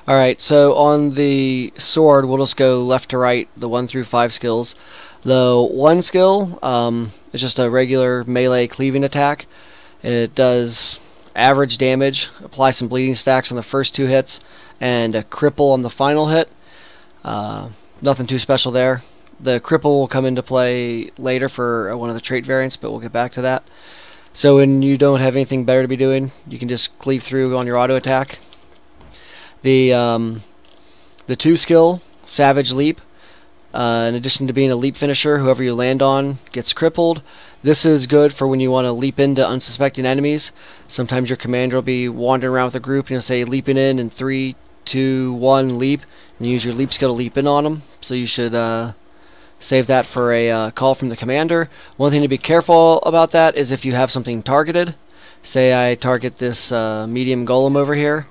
Alright, so on the sword, we'll just go left to right, the 1 through 5 skills. The 1 skill is just a regular melee cleaving attack. It does average damage, apply some bleeding stacks on the first 2 hits, and a cripple on the final hit. Nothing too special there. The cripple will come into play later for one of the trait variants, but we'll get back to that. So when you don't have anything better to be doing, you can just cleave through on your auto attack. The 2 skill, Savage Leap, in addition to being a leap finisher, whoever you land on gets crippled. This is good for when you want to leap into unsuspecting enemies. Sometimes your commander will be wandering around with a group and you'll say leaping in 3, 2, 1, leap, and you use your leap skill to leap in on them. So you should save that for a call from the commander. One thing to be careful about that is if you have something targeted. Say I target this medium golem over here,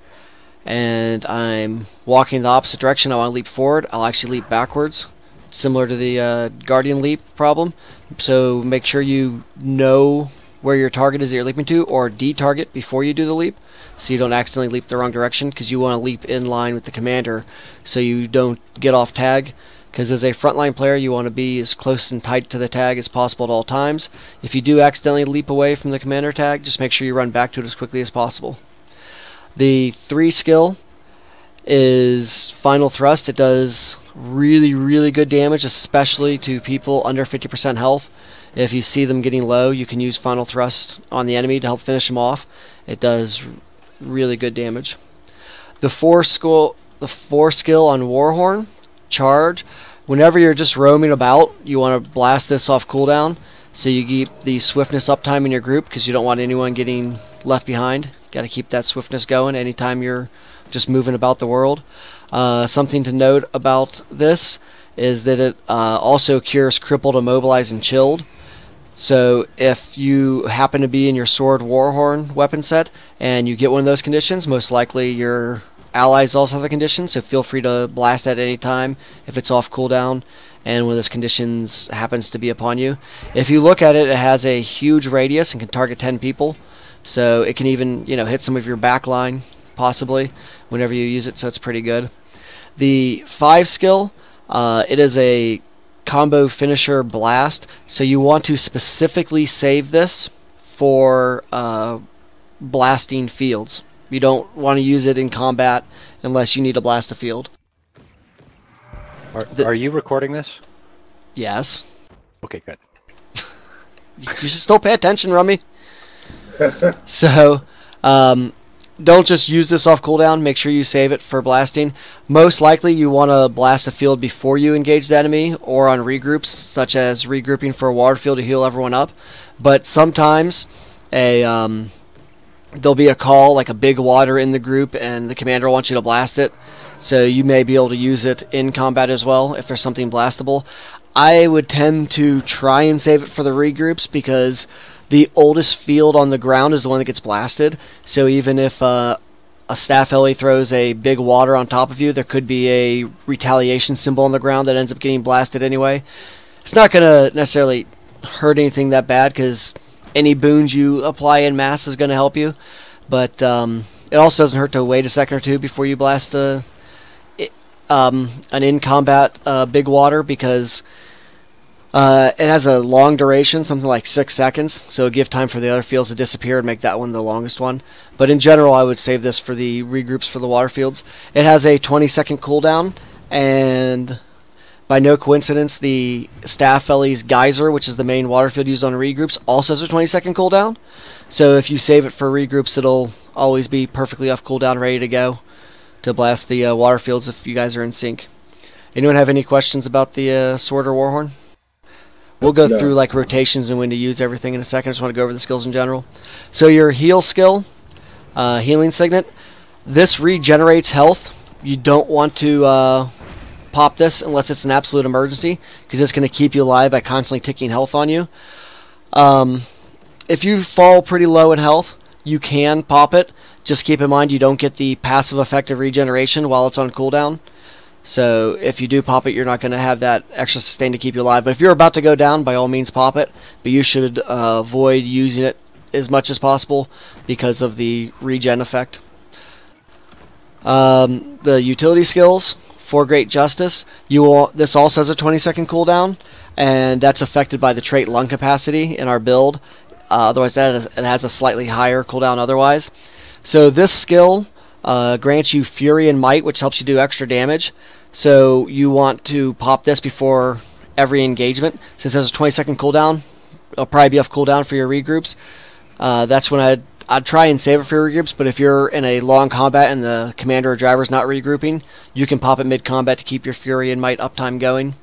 and I'm walking the opposite direction. I want to leap forward. I'll actually leap backwards, similar to the Guardian leap problem. So make sure you know where your target is that you're leaping to, or de-target before you do the leap, so you don't accidentally leap the wrong direction, because you want to leap in line with the commander so you don't get off tag. Because as a frontline player, you want to be as close and tight to the tag as possible at all times. If you do accidentally leap away from the commander tag, just make sure you run back to it as quickly as possible. The 3 skill is Final Thrust. It does really good damage, especially to people under 50% health. If you see them getting low, you can use Final Thrust on the enemy to help finish them off. It does really good damage. The 4 skill on Warhorn, Charge. Whenever you're just roaming about, you want to blast this off cooldown, so you keep the swiftness uptime in your group, because you don't want anyone getting left behind. Got to keep that swiftness going anytime you're just moving about the world. Something to note about this is that it also cures crippled, immobilized, and chilled. So if you happen to be in your sword Warhorn weapon set and you get one of those conditions, most likely your allies also have the condition, so feel free to blast at any time if it's off cooldown and one of those conditions happens to be upon you. If you look at it, it has a huge radius and can target 10 people. So it can even, hit some of your back line, possibly, whenever you use it, so it's pretty good. The 5 skill, it is a combo finisher blast, so you want to specifically save this for blasting fields. You don't want to use it in combat unless you need to blast a field. Are you recording this? Yes. Okay, good. You should still pay attention, Rummy. So, don't just use this off cooldown. Make sure you save it for blasting. Most likely, you want to blast a field before you engage the enemy, or on regroups, such as regrouping for a water field to heal everyone up. But sometimes, there'll be a call, like a big water in the group, and the commander wants you to blast it. So you may be able to use it in combat as well, if there's something blastable. I would tend to try and save it for the regroups, because the oldest field on the ground is the one that gets blasted. So even if a staff heli throws a big water on top of you, there could be a retaliation symbol on the ground that ends up getting blasted anyway. It's not going to necessarily hurt anything that bad, because any boons you apply in mass is going to help you. But it also doesn't hurt to wait a second or two before you blast an in-combat big water, because it has a long duration, something like 6 seconds, so give time for the other fields to disappear and make that one the longest one. But in general, I would save this for the regroups for the water fields. It has a 20-second cooldown, and by no coincidence, the Staff Ellie's Geyser, which is the main water field used on regroups, also has a 20-second cooldown. So if you save it for regroups, it'll always be perfectly off cooldown, ready to go to blast the water fields if you guys are in sync. Anyone have any questions about the Sword or Warhorn? We'll go through like rotations and when to use everything in a second. I just want to go over the skills in general. So your heal skill, Healing Signet, this regenerates health. You don't want to pop this unless it's an absolute emergency, because it's going to keep you alive by constantly ticking health on you. If you fall pretty low in health, you can pop it. Just keep in mind you don't get the passive effect of regeneration while it's on cooldown. So if you do pop it, you're not going to have that extra sustain to keep you alive. But if you're about to go down, by all means pop it. But you should avoid using it as much as possible because of the regen effect. The utility skills for Great Justice, this also has a 20-second cooldown, and that's affected by the trait lung capacity in our build. Otherwise, it has a slightly higher cooldown otherwise. So this skill grants you Fury and Might, which helps you do extra damage. So you want to pop this before every engagement. Since it has a 20-second cooldown, it'll probably be off cooldown for your regroups. That's when I'd try and save it for your regroups, but if you're in a long combat and the commander or driver is not regrouping, you can pop it mid-combat to keep your Fury and Might uptime going.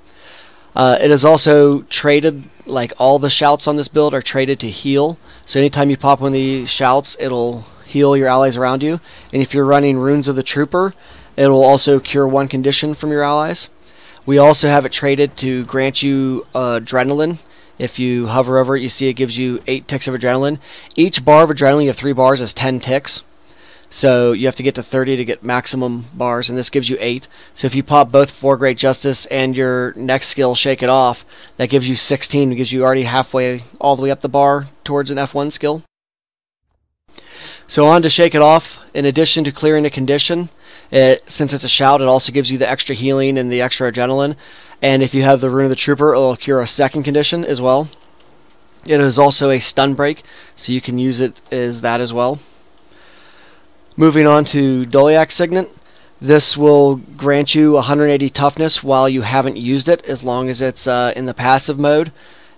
It is also traded, like all the shouts on this build are traded to heal. So anytime you pop one of these shouts, it'll heal your allies around you. And if you're running Runes of the Trooper, it will also cure one condition from your allies. We also have it traded to grant you adrenaline. If you hover over it, you see it gives you 8 ticks of adrenaline. Each bar of adrenaline, you have 3 bars, is 10 ticks. So you have to get to 30 to get maximum bars, and this gives you 8. So if you pop both for Great Justice and your next skill, Shake It Off, that gives you 16. It gives you already halfway, all the way up the bar towards an F1 skill. So on to Shake It Off. In addition to clearing a condition, since it's a shout, it also gives you the extra healing and the extra adrenaline. And if you have the Rune of the Trooper, it'll cure a second condition as well. It is also a stun break, so you can use it as that as well. Moving on to Doliak's Signet. This will grant you 180 toughness while you haven't used it, as long as it's in the passive mode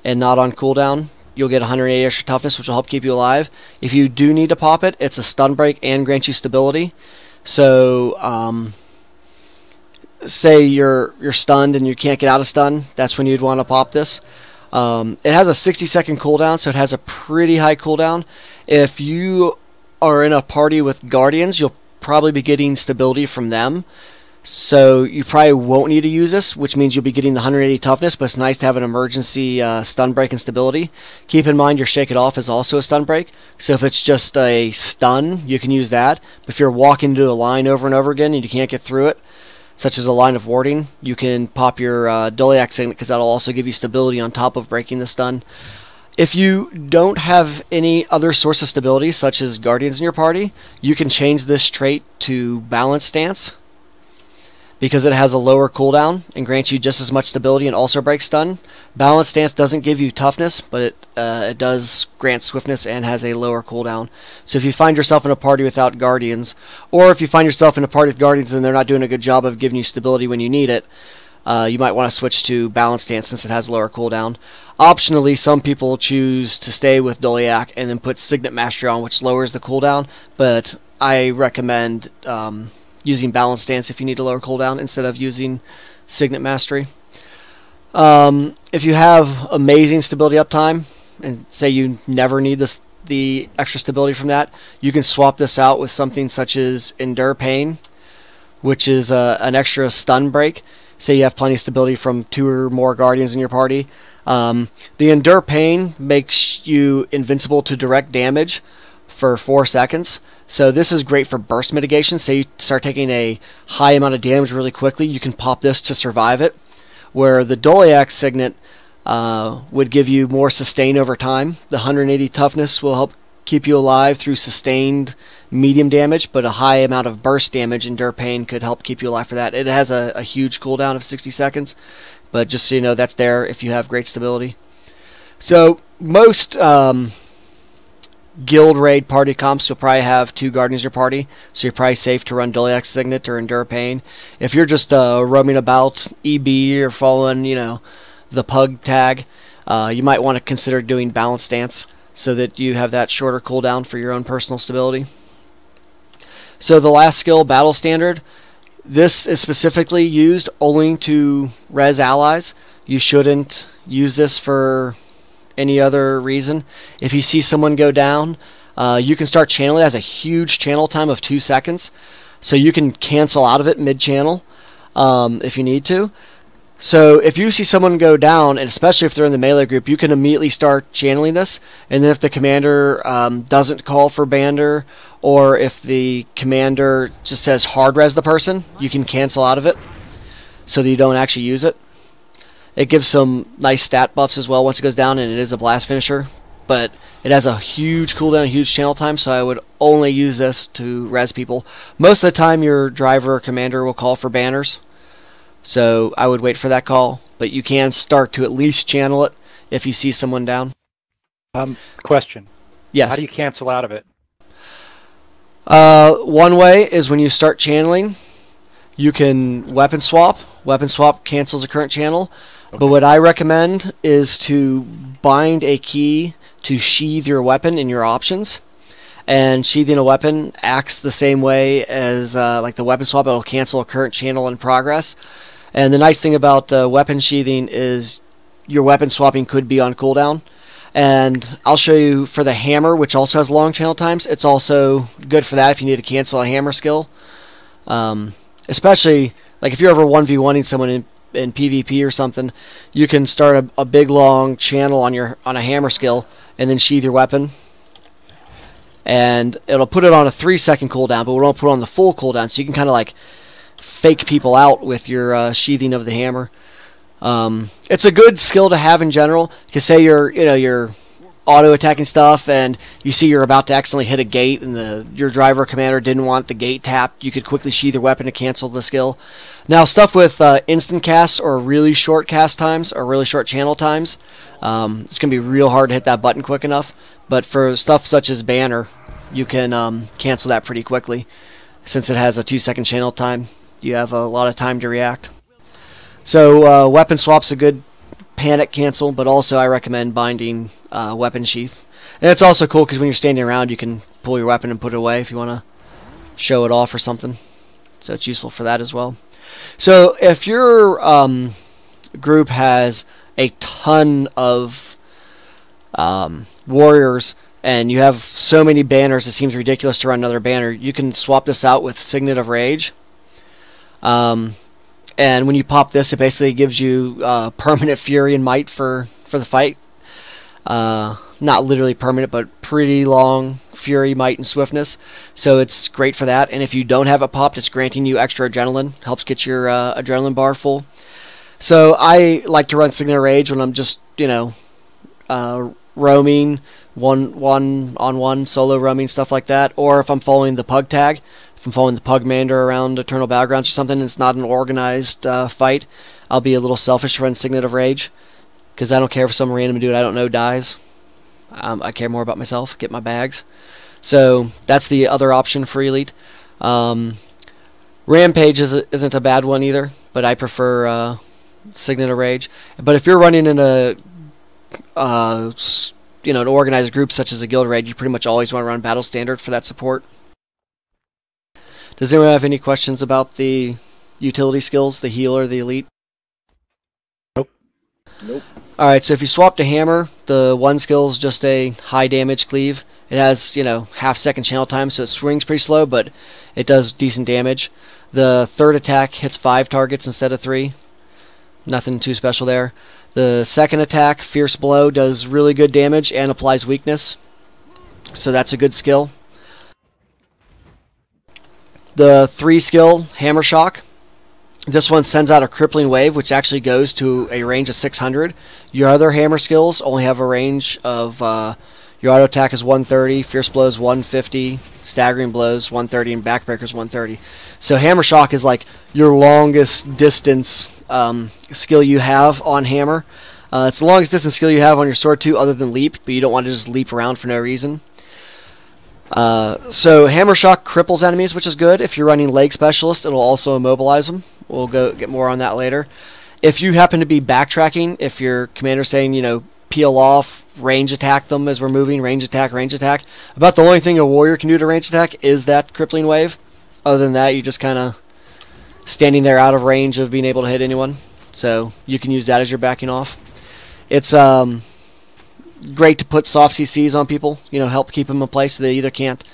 and not on cooldown. You'll get 180 extra toughness, which will help keep you alive. If you do need to pop it, it's a stun break and grants you stability. So, say you're stunned and you can't get out of stun, that's when you'd want to pop this. It has a 60-second cooldown, so it has a pretty high cooldown. If you are in a party with Guardians, you'll probably be getting stability from them. So you probably won't need to use this, which means you'll be getting the 180 toughness, but it's nice to have an emergency stun break and stability. Keep in mind your Shake It Off is also a stun break, so if it's just a stun, you can use that. But if you're walking into a line over and over again and you can't get through it, such as a line of warding, you can pop your Doliak Signet, because that'll also give you stability on top of breaking the stun. If you don't have any other source of stability, such as Guardians in your party, you can change this trait to Balance Stance, because it has a lower cooldown and grants you just as much stability and also breaks stun. Balance Stance doesn't give you toughness, but it does grant swiftness and has a lower cooldown. So if you find yourself in a party without Guardians, or if you find yourself in a party with Guardians and they're not doing a good job of giving you stability when you need it, you might want to switch to Balance Stance since it has lower cooldown. Optionally, some people choose to stay with Doliak and then put Signet Mastery on, which lowers the cooldown, but I recommend using Balance Stance if you need a lower cooldown instead of using Signet Mastery. If you have amazing stability uptime, and say you never need the extra stability from that, you can swap this out with something such as Endure Pain, which is an extra stun break. Say you have plenty of stability from 2 or more Guardians in your party. The Endure Pain makes you invincible to direct damage for 4 seconds. So this is great for burst mitigation. Say you start taking a high amount of damage really quickly, you can pop this to survive it. Where the Doliak Signet would give you more sustain over time. The 180 toughness will help keep you alive through sustained medium damage, but a high amount of burst damage, Endure Pain, could help keep you alive for that. It has a huge cooldown of 60 seconds, but just so you know, that's there if you have great stability. So most guild raid party comps, you'll probably have 2 Guardians in your party, so you're probably safe to run Doliak Signet or Endure Pain. If you're just roaming about EB or following, the pug tag, you might want to consider doing Balance Stance so that you have that shorter cooldown for your own personal stability. So the last skill, Battle Standard, this is specifically used only to res allies. You shouldn't use this for any other reason. If you see someone go down, you can start channeling. It has a huge channel time of 2 seconds, so you can cancel out of it mid-channel if you need to. So if you see someone go down, and especially if they're in the melee group, you can immediately start channeling this, and then if the commander doesn't call for Bander, or if the commander just says hard res the person, you can cancel out of it so that you don't actually use it. It gives some nice stat buffs as well once it goes down, and it is a blast finisher. but it has a huge cooldown, huge channel time, so I would only use this to res people. Most of the time your driver or commander will call for banners, so I would wait for that call, but you can start to at least channel it if you see someone down. Question. Yes. How do you cancel out of it? One way is when you start channeling, you can weapon swap. Weapon swap cancels a current channel. Okay. But what I recommend is to bind a key to sheathe your weapon in your options. And sheathing a weapon acts the same way as like the weapon swap. It'll cancel a current channel in progress. And the nice thing about weapon sheathing is your weapon swapping could be on cooldown. And I'll show you for the hammer, which also has long channel times. It's also good for that if you need to cancel a hammer skill. Especially like if you're ever 1v1ing someone in PvP or something, you can start a big long channel on a hammer skill and then sheath your weapon. And it'll put it on a 3-second cooldown, but we won't put it on the full cooldown, so you can kind of like fake people out with your sheathing of the hammer. It's a good skill to have in general. Because say you're auto attacking stuff and you see you're about to accidentally hit a gate and your driver or commander didn't want the gate tapped, you could quickly sheath your weapon to cancel the skill. Now stuff with instant casts or really short cast times or really short channel times, it's going to be real hard to hit that button quick enough. But for stuff such as banner, you can cancel that pretty quickly. Since it has a 2-second channel time, you have a lot of time to react. So weapon swap's a good panic cancel, but also I recommend binding weapon sheath. And it's also cool because when you're standing around, you can pull your weapon and put it away if you want to show it off or something. So it's useful for that as well. So if your group has a ton of warriors and you have so many banners it seems ridiculous to run another banner, you can swap this out with Signet of Rage. And when you pop this, it basically gives you permanent fury and might for the fight. Not literally permanent, but pretty long fury, might, and swiftness. So it's great for that. And if you don't have it popped, it's granting you extra adrenaline. Helps get your adrenaline bar full. So I like to run Signet of Rage when I'm just, roaming, one-on-one, solo roaming, stuff like that. Or if I'm following the pug tag. If I'm following the Pugmander around Eternal Battlegrounds or something, and it's not an organized fight, I'll be a little selfish to run Signet of Rage, because I don't care if some random dude I don't know dies. I care more about myself, get my bags. So that's the other option for Elite. Rampage isn't a bad one either, but I prefer Signet of Rage. But if you're running in an organized group such as a guild raid, you pretty much always want to run Battle Standard for that support. Does anyone have any questions about the utility skills, the healer, the elite? Nope. Alright, so if you swap to hammer, the one skill is just a high damage cleave. It has, half-second channel time, so it swings pretty slow, but it does decent damage. The third attack hits 5 targets instead of 3. Nothing too special there. The second attack, Fierce Blow, does really good damage and applies weakness. So that's a good skill. The 3 skill, Hammer Shock. This one sends out a crippling wave, which actually goes to a range of 600. Your other hammer skills only have a range of, your auto attack is 130, Fierce Blows 150, Staggering Blows 130, and Backbreakers 130. So Hammer Shock is like your longest distance skill you have on hammer. It's the longest distance skill you have on your sword too, other than leap, but you don't want to just leap around for no reason. So Hammer Shock cripples enemies, which is good. If you're running Leg Specialist, it'll also immobilize them. We'll get more on that later. If you happen to be backtracking, if your commander's saying, peel off, range attack them as we're moving, range attack, about the only thing a warrior can do to range attack is that crippling wave. Other than that, you're just kind of standing there out of range of being able to hit anyone. So you can use that as your backing off. It's great to put soft CCs on people, help keep them in place so they either can't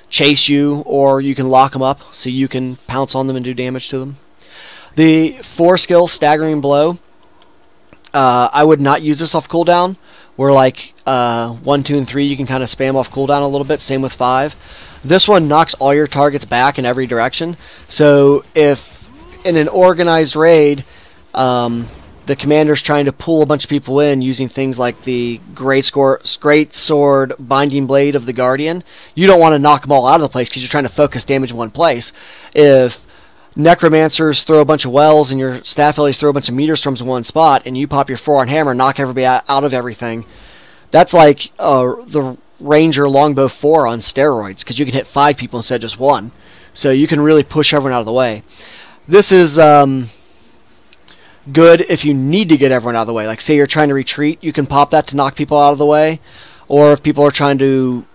chase you or you can lock them up so you can pounce on them and do damage to them. The 4 skill, Staggering Blow, I would not use this off cooldown. Where like 1, 2, and 3 you can kind of spam off cooldown a little bit, same with 5. This one knocks all your targets back in every direction. So if in an organized raid, the the commander's trying to pull a bunch of people in using things like the great sword binding blade of the guardian, you don't want to knock them all out of the place because you're trying to focus damage in one place. If necromancers throw a bunch of wells and your staff allies throw a bunch of meter storms in one spot and you pop your 4-on hammer and knock everybody out of everything, that's like the ranger longbow 4 on steroids, because you can hit 5 people instead of just 1. So you can really push everyone out of the way. This is good if you need to get everyone out of the way. Like, say you're trying to retreat, you can pop that to knock people out of the way. Or if people are trying to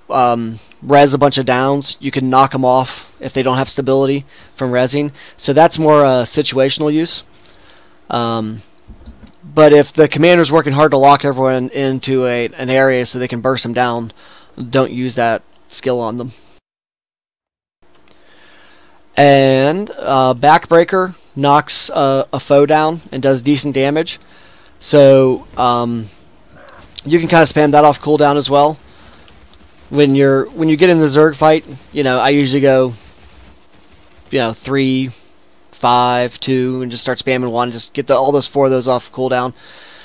res a bunch of downs, you can knock them off if they don't have stability from resing. So that's more situational use. But if the commander's working hard to lock everyone into an area so they can burst them down, don't use that skill on them. And Backbreaker knocks a foe down and does decent damage. So you can kind of spam that off cooldown as well. When you get in the Zerg fight, I usually go 3, 5, 2, and just start spamming 1. Just get all those 4 of those off cooldown.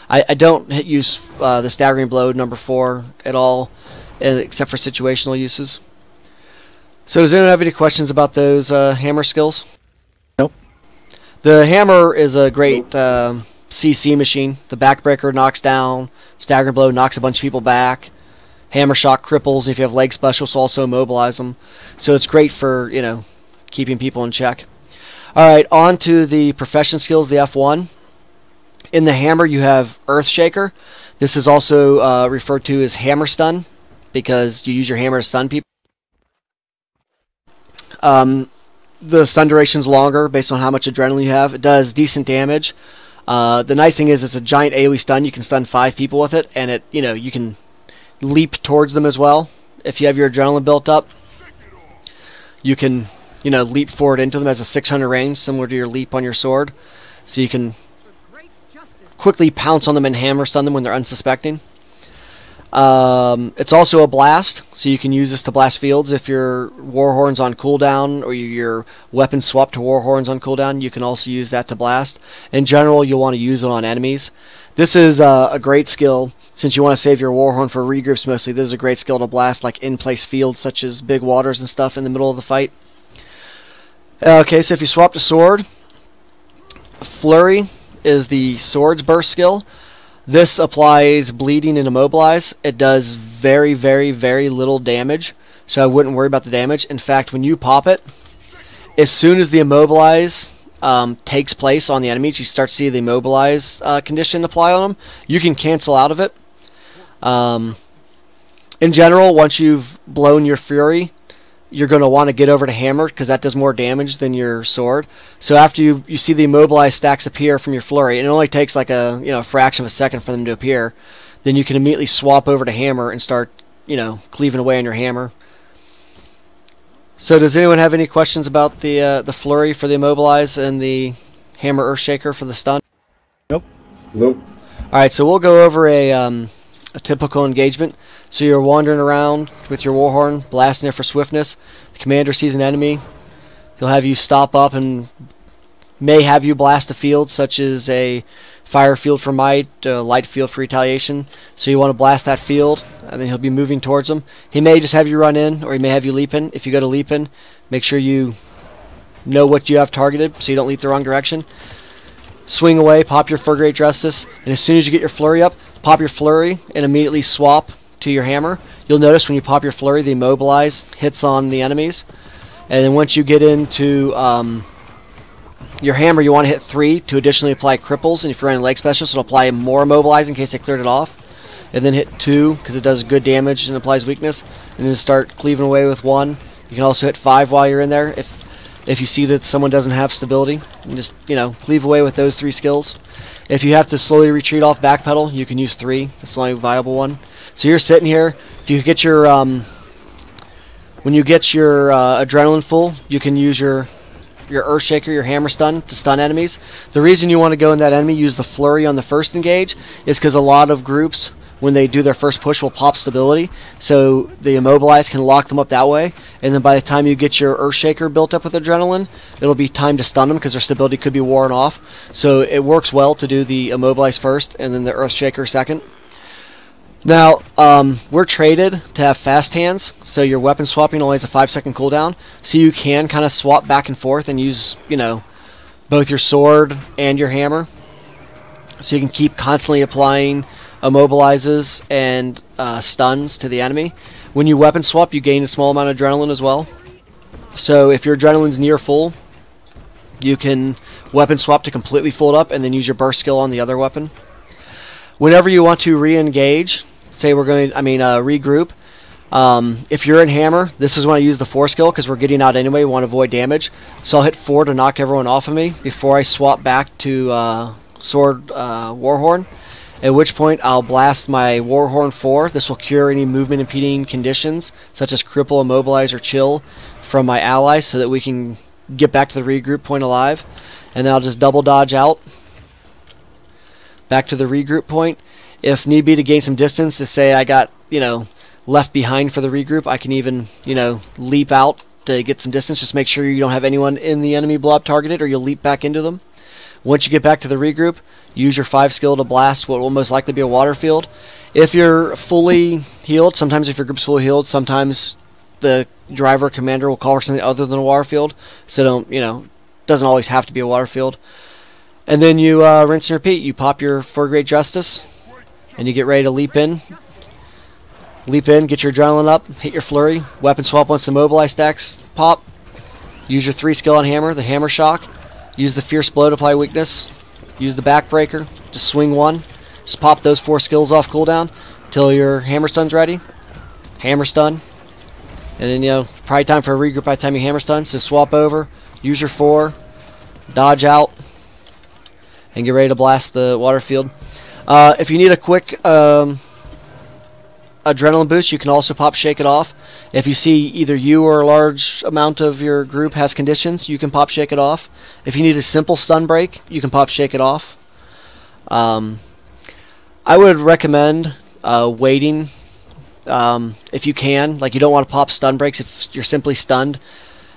I don't use the Staggering Blow number 4 at all, except for situational uses. So does anyone have any questions about those hammer skills? Nope. The hammer is a great CC machine. The Backbreaker knocks down, Staggering Blow knocks a bunch of people back, Hammer Shock cripples, and if you have leg specials, also immobilize them. So it's great for, keeping people in check. Alright, on to the profession skills, the F1. In the hammer you have Earthshaker. This is also referred to as Hammer Stun, because you use your hammer to stun people. The stun duration's longer based on how much adrenaline you have. It does decent damage. The nice thing is it's a giant AoE stun. You can stun 5 people with it, and you can leap towards them as well. If you have your adrenaline built up, you can leap forward into them as a 600 range, similar to your leap on your sword. So you can quickly pounce on them and hammer stun them when they're unsuspecting. It's also a blast, so you can use this to blast fields if your Warhorn's on cooldown or your weapon swap to Warhorn's on cooldown. You can also use that to blast. In general, you'll want to use it on enemies. This is a great skill since you want to save your Warhorn for regroups mostly. This is a great skill to blast like in-place fields such as big waters and stuff in the middle of the fight. Okay, so if you swap to sword, Flurry is the sword's burst skill. This applies bleeding and immobilize. It does very, very, very little damage, so I wouldn't worry about the damage. In fact, when you pop it, as soon as the immobilize takes place on the enemies, you start to see the immobilize condition apply on them, you can cancel out of it. In general, once you've blown your Fury, you're going to want to get over to Hammer because that does more damage than your sword. So after you see the immobilized stacks appear from your Flurry, and it only takes like a fraction of a second for them to appear, then you can immediately swap over to Hammer and start cleaving away on your hammer. So does anyone have any questions about the Flurry for the immobilize and the Hammer Earthshaker for the stun? Nope. Nope. All right, so we'll go over a typical engagement. So you're wandering around with your Warhorn, blasting it for swiftness. The commander sees an enemy. He'll have you stop up and may have you blast a field, such as a fire field for might, a light field for retaliation. So you want to blast that field, and then he'll be moving towards them. He may just have you run in, or he may have you leap in. If you go to leap in, make sure you know what you have targeted so you don't leap the wrong direction. Swing away, pop your Fur-Great Justice, and as soon as you get your Flurry up, pop your Flurry and immediately swap to your hammer. You'll notice when you pop your Flurry, the immobilize hits on the enemies. And then once you get into your hammer, you want to hit 3 to additionally apply cripples. And if you're running leg specials, it'll apply more immobilize in case they cleared it off. And then hit 2 because it does good damage and applies weakness. And then start cleaving away with 1. You can also hit 5 while you're in there if you see that someone doesn't have stability. And just cleave away with those 3 skills. If you have to slowly retreat off backpedal, you can use 3. That's the only viable one. So you're sitting here. If you get your when you get your adrenaline full, you can use your Earthshaker, your Hammer Stun to stun enemies. The reason you want to go in that enemy, use the Flurry on the first engage, is because a lot of groups when they do their first push will pop stability, so the immobilize can lock them up that way, and then by the time you get your Earthshaker built up with adrenaline, it'll be time to stun them because their stability could be worn off. So it works well to do the immobilize first and then the Earthshaker second. Now, we're traded to have fast hands, so your weapon swapping only has a 5-second cooldown, so you can kind of swap back and forth and use, you know, both your sword and your hammer. So you can keep constantly applying immobilizes and stuns to the enemy. When you weapon swap, you gain a small amount of adrenaline as well. So if your adrenaline's near full, you can weapon swap to completely full it up and then use your burst skill on the other weapon. Whenever you want to re-engage, say we're going, regroup, if you're in hammer, this is when I use the 4 skill because we're getting out anyway, we want to avoid damage. So I'll hit 4 to knock everyone off of me before I swap back to sword Warhorn, at which point I'll blast my Warhorn 4. This will cure any movement impeding conditions such as cripple, immobilize, or chill from my allies so that we can get back to the regroup point alive. And then I'll just double dodge out back to the regroup point. If need be to gain some distance, to say I got, you know, left behind for the regroup, I can even, you know, leap out to get some distance. Just make sure you don't have anyone in the enemy blob targeted or you'll leap back into them. Once you get back to the regroup, use your 5 skill to blast what will most likely be a water field. If you're fully healed, sometimes if your group's fully healed, sometimes the driver commander will call for something other than a water field. So don't, you know, doesn't always have to be a water field. And then you rinse and repeat. You pop your 4 Great Justice, and you get ready to leap in. Leap in, get your adrenaline up, hit your flurry, weapon swap once the mobilize stacks pop. Use your 3 skill on hammer, the hammer shock. Use the fierce blow to apply weakness. Use the backbreaker, just swing 1. Just pop those 4 skills off cooldown until your hammer stun's ready. Hammer stun. And then, you know, probably time for a regroup by the time you hammer stun. So swap over, use your 4, dodge out, and get ready to blast the water field. If you need a quick adrenaline boost, you can also pop Shake It Off. If you see either you or a large amount of your group has conditions, you can pop Shake It Off. If you need a simple stun break, you can pop Shake It Off. I would recommend waiting if you can. Like, you don't want to pop stun breaks if you're simply stunned,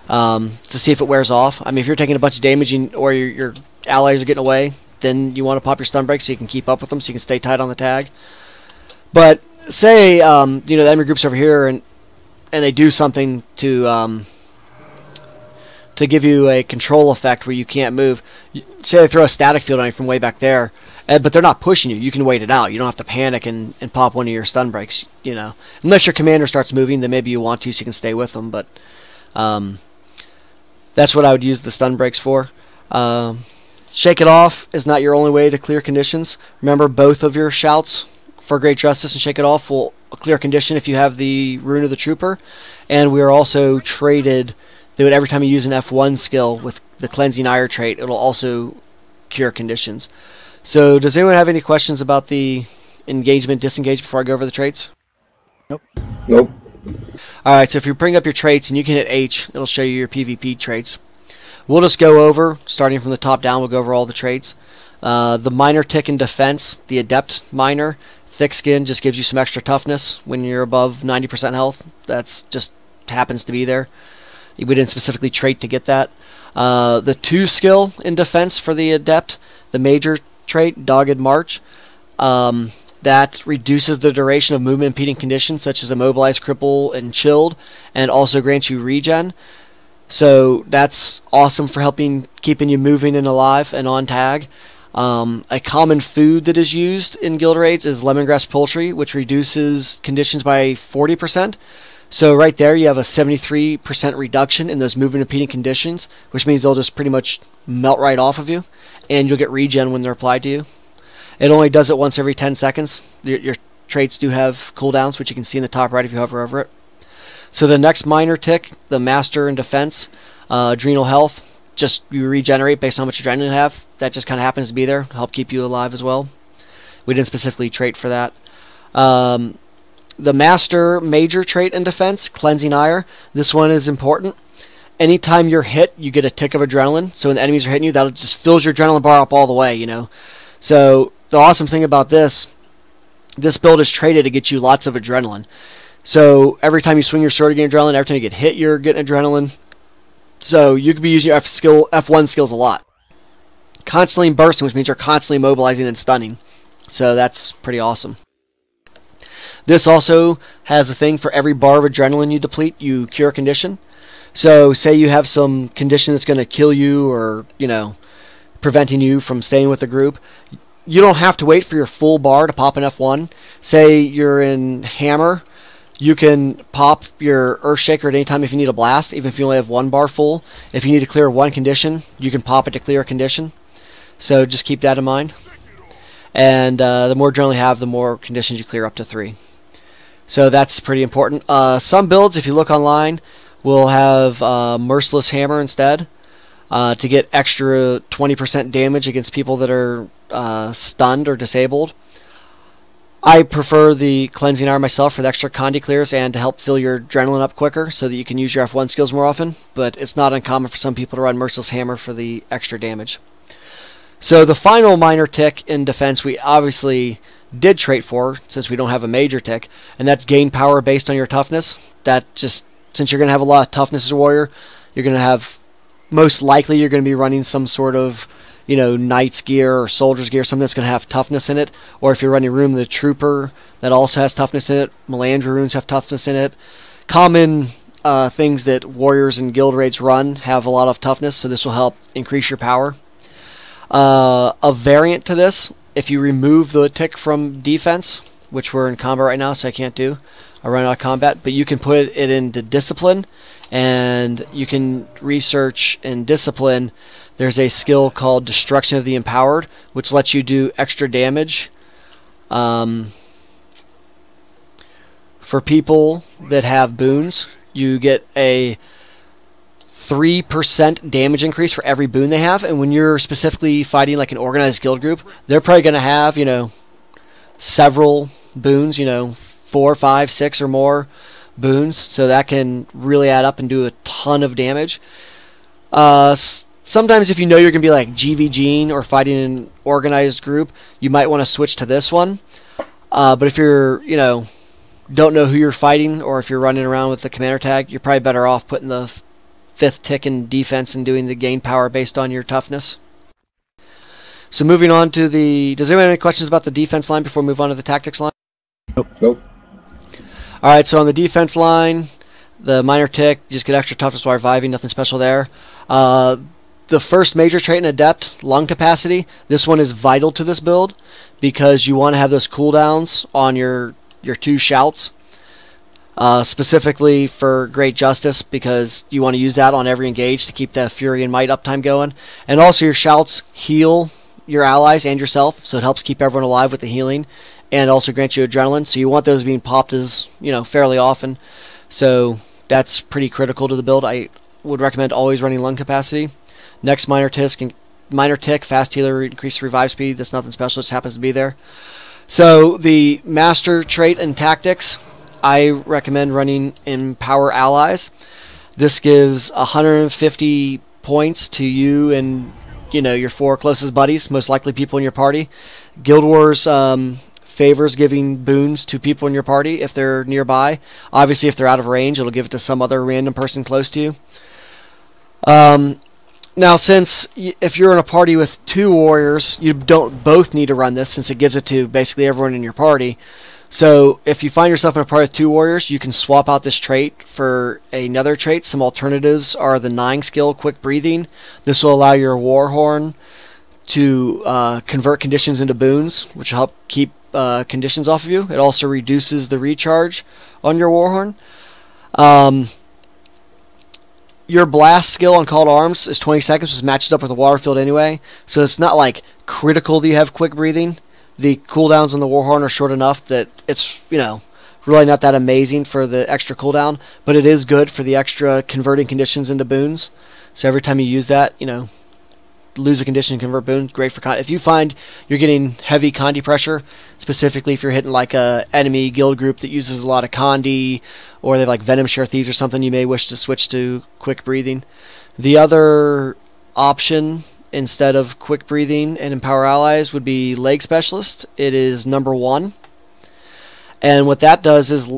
to see if it wears off. I mean, if you're taking a bunch of damage or your allies are getting away, then you want to pop your stun breaks so you can keep up with them, so you can stay tight on the tag. But say you know, the enemy group's over here and they do something to give you a control effect where you can't move. Say they throw a static field on you from way back there, but they're not pushing you. You can wait it out. You don't have to panic and pop one of your stun breaks. You know, unless your commander starts moving, then maybe you want to, so you can stay with them. But that's what I would use the stun breaks for. Shake It Off is not your only way to clear conditions. Remember, both of your shouts for Great Justice and Shake It Off will clear condition if you have the Rune of the Trooper. And we are also traded that every time you use an F1 skill with the Cleansing Ire trait, it'll also cure conditions. So does anyone have any questions about the engagement, disengage before I go over the traits? Nope. Nope. Alright, so if you bring up your traits and you can hit H, it'll show you your PvP traits. We'll just go over, starting from the top down, we'll go over all the traits. The minor tick in defense, the adept minor, thick skin just gives you some extra toughness when you're above 90% health. That's just happens to be there. We didn't specifically trait to get that. The 2 skill in defense for the adept, the major trait, dogged march, that reduces the duration of movement impeding conditions such as immobilize, cripple, and chilled, and also grants you regen. So that's awesome for helping keeping you moving and alive and on tag. A common food that is used in guild raids is lemongrass poultry, which reduces conditions by 40%. So right there you have a 73% reduction in those movement impeding conditions, which means they'll just pretty much melt right off of you, and you'll get regen when they're applied to you. It only does it once every 10 seconds. Your traits do have cooldowns, which you can see in the top right if you hover over it. So the next minor tick, the master in defense, adrenal health, just you regenerate based on how much adrenaline you have. That just kind of happens to be there to help keep you alive as well. We didn't specifically trait for that. The master major trait in defense, cleansing ire. This one is important. Anytime you're hit, you get a tick of adrenaline. So when the enemies are hitting you, that just fills your adrenaline bar up all the way, you know. So the awesome thing about this this build is traded to get you lots of adrenaline. So every time you swing your sword, you get adrenaline. Every time you get hit, you're getting adrenaline. So you could be using your F1 skills a lot. Constantly bursting, which means you're constantly mobilizing and stunning. So that's pretty awesome. This also has a thing for every bar of adrenaline you deplete, you cure a condition. So say you have some condition that's going to kill you or, preventing you from staying with the group. You don't have to wait for your full bar to pop an F1. Say you're in Hammer, you can pop your Earthshaker at any time if you need a blast, even if you only have one bar full. If you need to clear one condition, you can pop it to clear a condition. So just keep that in mind. And the more adrenaline you have, the more conditions you clear, up to 3. So that's pretty important. Some builds, if you look online, will have Merciless Hammer instead to get extra 20% damage against people that are stunned or disabled. I prefer the Cleansing Iron myself for the extra condi clears and to help fill your adrenaline up quicker so that you can use your F1 skills more often, but it's not uncommon for some people to run Merciless Hammer for the extra damage. So the final minor tick in defense we obviously did trait for, since we don't have a major tick, and that's gain power based on your toughness. That just, since you're going to have a lot of toughness as a warrior, you're going to have, most likely you're going to be running some sort of knight's gear or soldier's gear, something that's going to have toughness in it. Or if you're running Room of the Trooper, that also has toughness in it. Melandra runes have toughness in it. Common things that warriors and guild raids run have a lot of toughness, so this will help increase your power. A variant to this, if you remove the tick from defense, which we're in combat right now, so I can't do, I run out of combat, but you can put it into discipline, and you can research in discipline. There's a skill called Destruction of the Empowered, which lets you do extra damage. For people that have boons, you get a 3% damage increase for every boon they have, and when you're specifically fighting like an organized guild group, they're probably going to have, several boons, 4, 5, 6 or more boons, so that can really add up and do a ton of damage. Sometimes if you're going to be like GvGing or fighting an organized group, you might want to switch to this one. But if you're, don't know who you're fighting, or if you're running around with the commander tag, you're probably better off putting the 5th tick in defense and doing the gain power based on your toughness. So moving on to the... Does anyone have any questions about the defense line before we move on to the tactics line? Nope. Alright, so on the defense line, the minor tick, you just get extra toughness while reviving, nothing special there. The first major trait in Adept, lung capacity, this one is vital to this build because you want to have those cooldowns on your 2 shouts. Specifically for Great Justice, because you want to use that on every engage to keep the Fury and Might uptime going. And also your shouts heal your allies and yourself, so it helps keep everyone alive with the healing, and also grant you adrenaline, so you want those being popped as, fairly often. So that's pretty critical to the build. I would recommend always running lung capacity. Next minor tick, fast healer, increased revive speed. That's nothing special, it just happens to be there. So the master trait and tactics, I recommend running Empower Allies. This gives 150 points to you and your 4 closest buddies, most likely people in your party. Guild Wars favors giving boons to people in your party if they're nearby. Obviously, if they're out of range, it'll give it to some other random person close to you. Now, since if you're in a party with 2 warriors, you don't both need to run this, since it gives it to basically everyone in your party. So if you find yourself in a party with 2 warriors, you can swap out this trait for another trait. Some alternatives are the 9 skill Quick Breathing. This will allow your Warhorn to convert conditions into boons, which will help keep conditions off of you. It also reduces the recharge on your Warhorn. Your blast skill on Call to Arms is 20 seconds, which matches up with the water field anyway. So it's not like critical that you have Quick Breathing. The cooldowns on the Warhorn are short enough that it's, really not that amazing for the extra cooldown, but it is good for the extra converting conditions into boons. So every time you use that, lose a condition, convert boon, great for condi. If you find you're getting heavy condi pressure, specifically if you're hitting like a enemy guild group that uses a lot of condi, or they have like Venom Share Thieves or something, you may wish to switch to Quick Breathing. The other option instead of Quick Breathing and Empower Allies would be Leg Specialist. It is number 1. And what that does is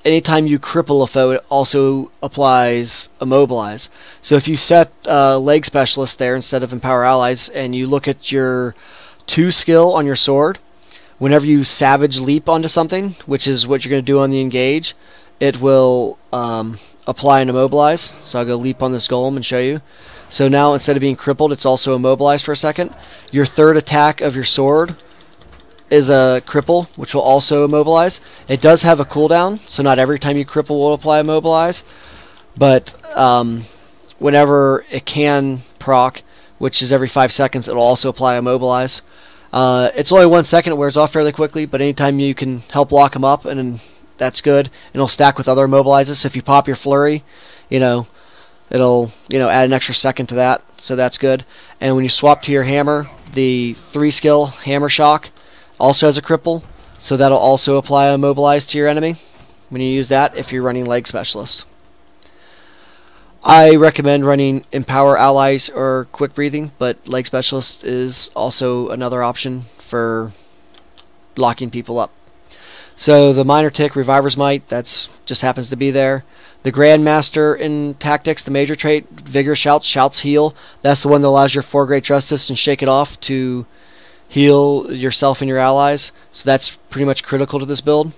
anytime you cripple a foe, it also applies Immobilize. So if you set Leg Specialist there instead of Empower Allies, and you look at your 2 skill on your sword, whenever you Savage Leap onto something, which is what you're going to do on the Engage, it will apply an Immobilize. So I'll go leap on this golem and show you. So now instead of being crippled, it's also immobilized for a second. Your 3rd attack of your sword is a cripple, which will also immobilize. It does have a cooldown, so not every time you cripple will apply immobilize, but whenever it can proc, which is every 5 seconds, it will also apply immobilize. It's only 1 second, it wears off fairly quickly, but anytime you can help lock them up, and that's good, and it'll stack with other immobilizes. So if you pop your flurry, it'll add an extra second to that, so that's good. And when you swap to your hammer, the 3 skill Hammer Shock also has a cripple, so that'll also apply immobilize to your enemy when you use that if you're running Leg Specialist. I recommend running Empower Allies or Quick Breathing, but Leg Specialist is also another option for locking people up. So the Minor Tick, Reviver's Might, that's just happens to be there. The Grandmaster in Tactics, the major trait, Vigor Shouts, Shouts Heal. That's the one that allows your 4 Great Justice and Shake It Off to heal yourself and your allies. So that's pretty much critical to this build.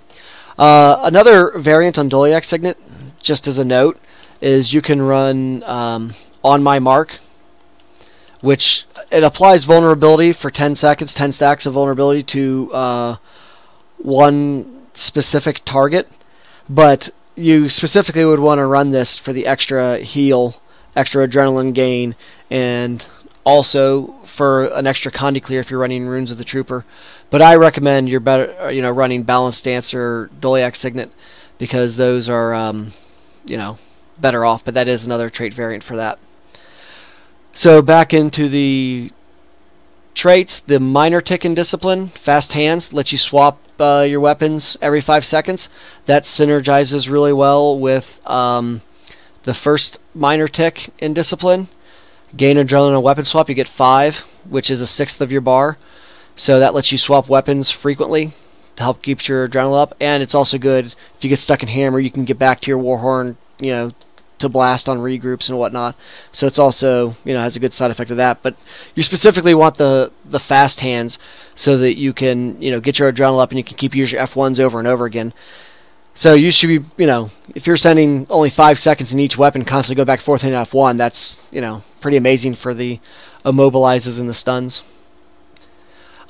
Another variant on Doliac Signet, just as a note, is you can run On My Mark, which it applies vulnerability for 10 seconds, 10 stacks of vulnerability to one specific target, but you specifically would want to run this for the extra heal, extra adrenaline gain, and also for an extra Condi Clear if you're running Runes of the Trooper. But I recommend you're better, running Balanced Stance or Doliac Signet, because those are, better off. But that is another trait variant for that. So back into the traits, the Minor Tick in Discipline, Fast Hands, lets you swap your weapons every 5 seconds. That synergizes really well with the first Minor Tick in Discipline. Gain adrenaline on weapon swap, you get 5, which is a 1/6 of your bar. So that lets you swap weapons frequently to help keep your adrenaline up. And it's also good if you get stuck in hammer, you can get back to your Warhorn, to blast on regroups and whatnot. So it's also, has a good side effect of that. But you specifically want the fast hands so that you can, get your adrenaline up and you can keep using your F1s over and over again. So you should be, if you're sending only 5 seconds in each weapon, constantly go back and forth in F1, that's, pretty amazing for the immobilizes and the stuns.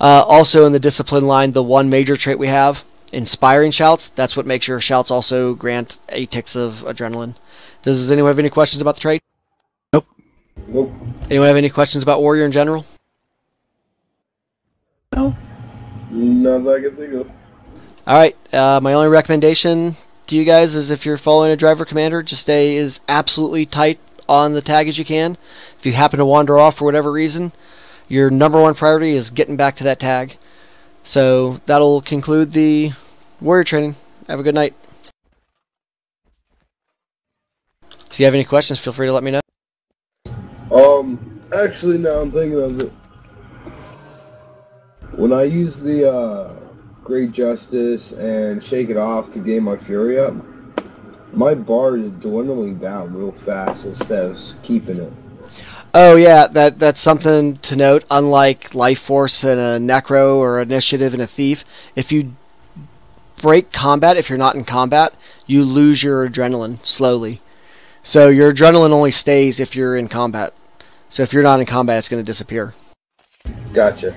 Also in the Discipline line, the one major trait we have, Inspiring Shouts, that's what makes your shouts also grant 8 ticks of adrenaline. Does anyone have any questions about the trait? Nope. Nope. Anyone have any questions about Warrior in general? No. Not that I can think of. Alright, my only recommendation to you guys is if you're following a driver commander, just stay as absolutely tight on the tag as you can. If you happen to wander off for whatever reason, your #1 priority is getting back to that tag. So that'll conclude the Warrior training. Have a good night. If you have any questions, feel free to let me know. Actually, now I'm thinking of it. When I use the Great Justice and Shake It Off to gain my Fury up, my bar is dwindling down real fast instead of keeping it. Oh yeah, that's something to note. Unlike Life Force and a Necro or Initiative and a Thief, if you break combat, if you're not in combat, you lose your adrenaline slowly. So your adrenaline only stays if you're in combat. So if you're not in combat, it's going to disappear. Gotcha.